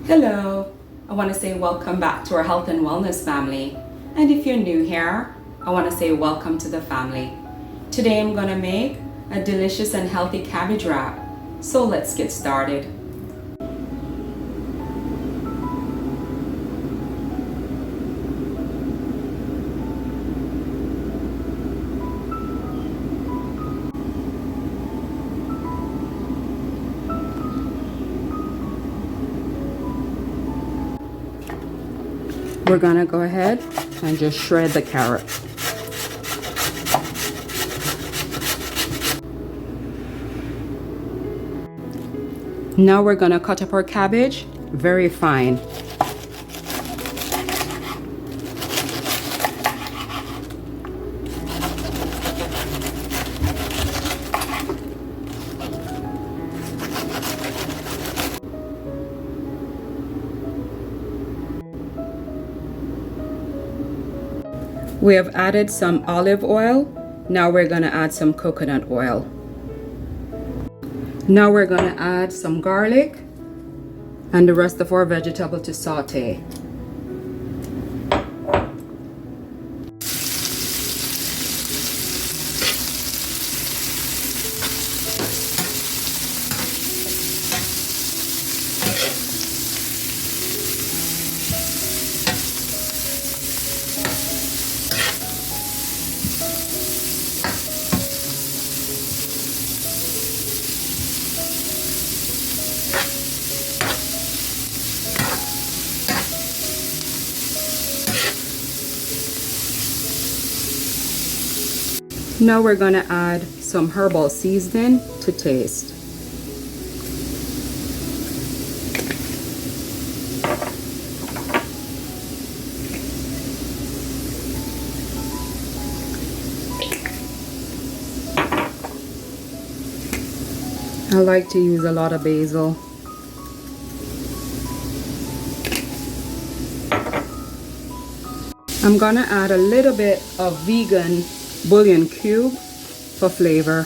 Hello, I want to say welcome back to our health and wellness family. And if you're new here, I want to say welcome to the family. Today I'm going to make a delicious and healthy cabbage wrap. So let's get started. We're gonna go ahead and just shred the carrot. Now we're gonna cut up our cabbage very fine. We have added some olive oil. Now we're going to add some coconut oil. Now we're going to add some garlic and the rest of our vegetable to saute. Now we're going to add some herbal seasoning to taste. I like to use a lot of basil. I'm going to add a little bit of vegan bouillon cube for flavor.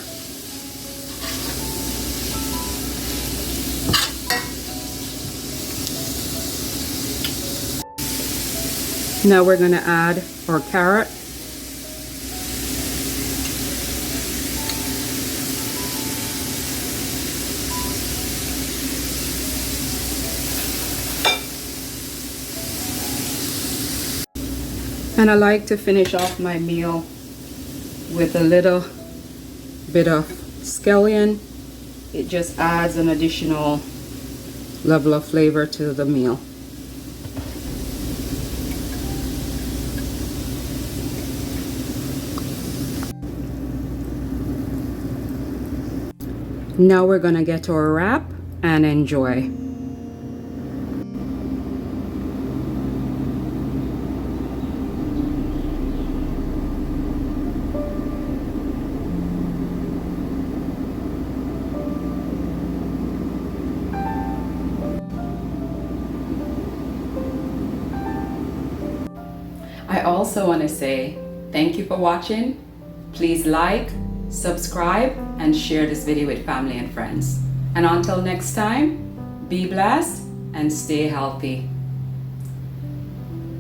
Now we're going to add our carrot. And I like to finish off my meal with a little bit of scallion. It just adds an additional level of flavor to the meal. Now we're gonna get to our wrap and enjoy. I also want to say thank you for watching. Please like, subscribe, and share this video with family and friends. And until next time, be blessed and stay healthy.